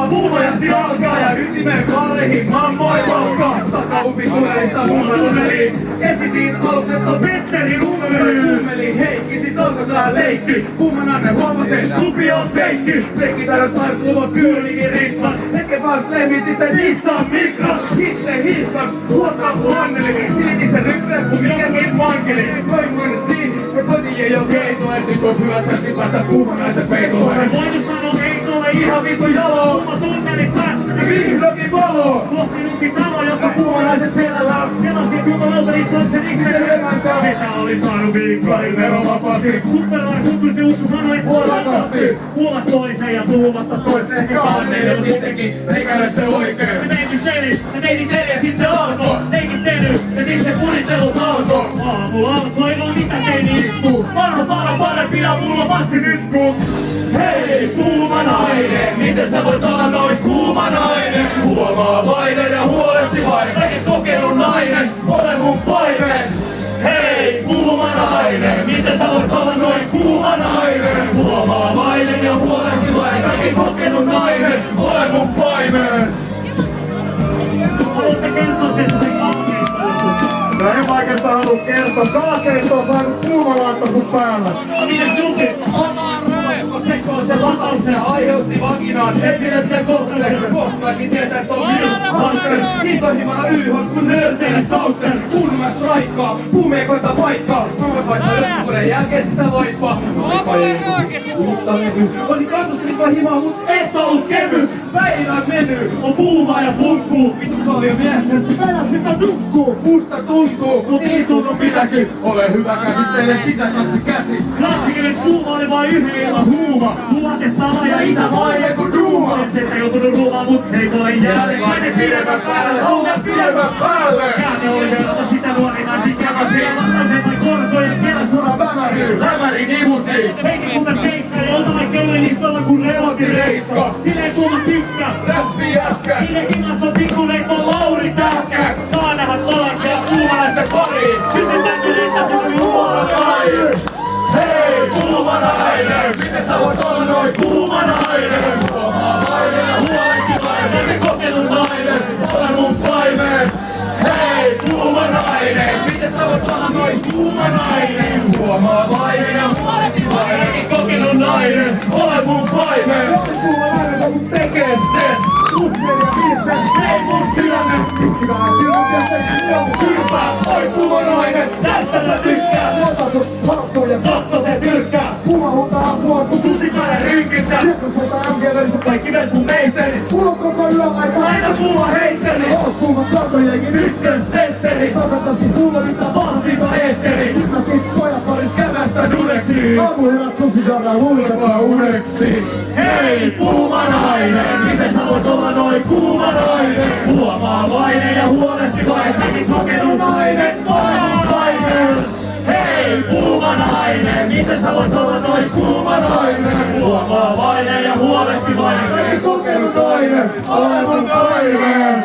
huumajahti alkaa ja ytimen vaaleihin mammoi loukkaa. Takaupisuudellista muuta tunneliin. Esitiin aluksessa Petteri Rummeli. Heikki sit onko sää leikki? Kuumananne huomasen tupi on feikki. Leikkitarot tarttuvat kyylikin risman. Hetken vaan slemmiti se dissaa mikro. Sitten hiihkan tuottavu Anneli. Siliti se ryppää kun mikäkin vankeli. Toivoin siinä ja sotiin jo keitoa. Nyt on hyvästä sipasta kuumanaisen peitolle. Voitu sanoa ei ole Ihan vittu jalo. Kumma tunnelit sä? Vihdokin valo. Kohti nuki talo, joka Kuumanaiset selällä. Selasin kuumalta itsoisen ihminen Emäntä. Mitä oli saanut viikkoin? Verovapaasti. Superlainen suklisi uttu sanoi Puolakasti. Kuulat toiseen ja tuumasta toiseen. Ehkä on neljä sittenkin, eikä ole se oikein. Me teikin teli ja sit se alkoi. Teikin tely Ja sit se puristelut alkoi. Aamulla alkoi, ei oo mitä teini istuu Vanha saada parempi ja mulla massi nyt kun. Hei, kuuma nainen, miten sä voit olla noin kuuma nainen? Huomaa vainen ja huolehti vain, kaiken kokenut nainen, ole mun paimen. Hei, kuuma nainen, miten sä voit olla noin kuuma nainen? Huomaa vainen ja huolehti vain, kaiken kokenut nainen, ole mun paimen. Haluatte kertoa sen kaakeista? No en oikeastaan halua kertoa. Kaakeista on saanut kuumalaista sun päällä. Miten suki? Seksuaalisen latauksen aiheutti vaginaan. Epilepsian kohtaleisen kohtakin tietää, että on minun hankkeen. Intohimana YH kun nörteille kautteen. Kun mä straikkaa, kuumeen koita paikkaa. Suomen paikkaa joskuuden jälkeen sitä vaippaa. Uutta levy. Oli katsottavaa himaa, mut et ollut kevy. Päivä mennyt, on kuumaa ja punkkuu. Vittu paljon miestä, Tänään sitä nukkuu. musta tuntuu, mut ei tunnu mitäkin. Ole hyvä käsittele sitä kaksi käsi. Klassikinen kuuma oli vain yhden ilman huuma. Luotettava ja Itämainen kun duuma. Että joutunut ruumaan, mut ei ole Jälkeen pidemmän päälle, haluan pidemmän päälle. Käänne oli verrata sitä nuorina sisämäsi. Vastauksen vai korkojen perässä. Suna vämäri, lämäri nimusi. Heikin kumme keikka ja olta vaikka jollain listalla kun Relotti reiska, Sineen kuuma tykkä. räppi jätkä. Sinne hinnassa pikkuleikko Lauri Tähkä. Saa nähdä tolankia Kuumalaisten pariin, Kysytäänkö niitä sinun kuumalainen. Hei, kuumalainen, miten sä voit olla noin kuumalainen? Huomaavainen ja huolehtivainen, ja kokenut nainen, ole mun paimen. Hei, kuumalainen, miten sä voit olla noin kuumalainen? Huomaavainen ja huolehtivainen, ja kokenut nainen, ole mun paimen. Kuumalainen kun tekee sen. 645. Ei mun sydämen, Hyvää silmästä kylpää, oi kuumalainen, tästä sä tykkää. Ota sun harttoja. Katso se tyrkkää, Kuuma huutaa apua kun susipäinen rynkyttää. Kirkosolta MG-verissä. Kaikki ves mun meiseri, Mulla on koko yön aika. aina kuuma heitteli. Oot kuumat kaltojenkin nyt. Ykkössentteri, Tasatasti sulla mitä vahvimpa eetteri. Nyt mä sit pojat Paris kävästä dudeksi, aamu herät susikarraa luulta. vaan uneksi. Hei, kuumanainen, miten sä voit olla noin kuumanainen? Huomaavainen ja huolehtivainen, kaikki kokenut nainen, kuumanainen. Hei, kuumanainen, miten sä voit olla noin kuumanainen? Huomaavainen ja huolehtivainen, Kaikki kokenut nainen, ole mun toiveen.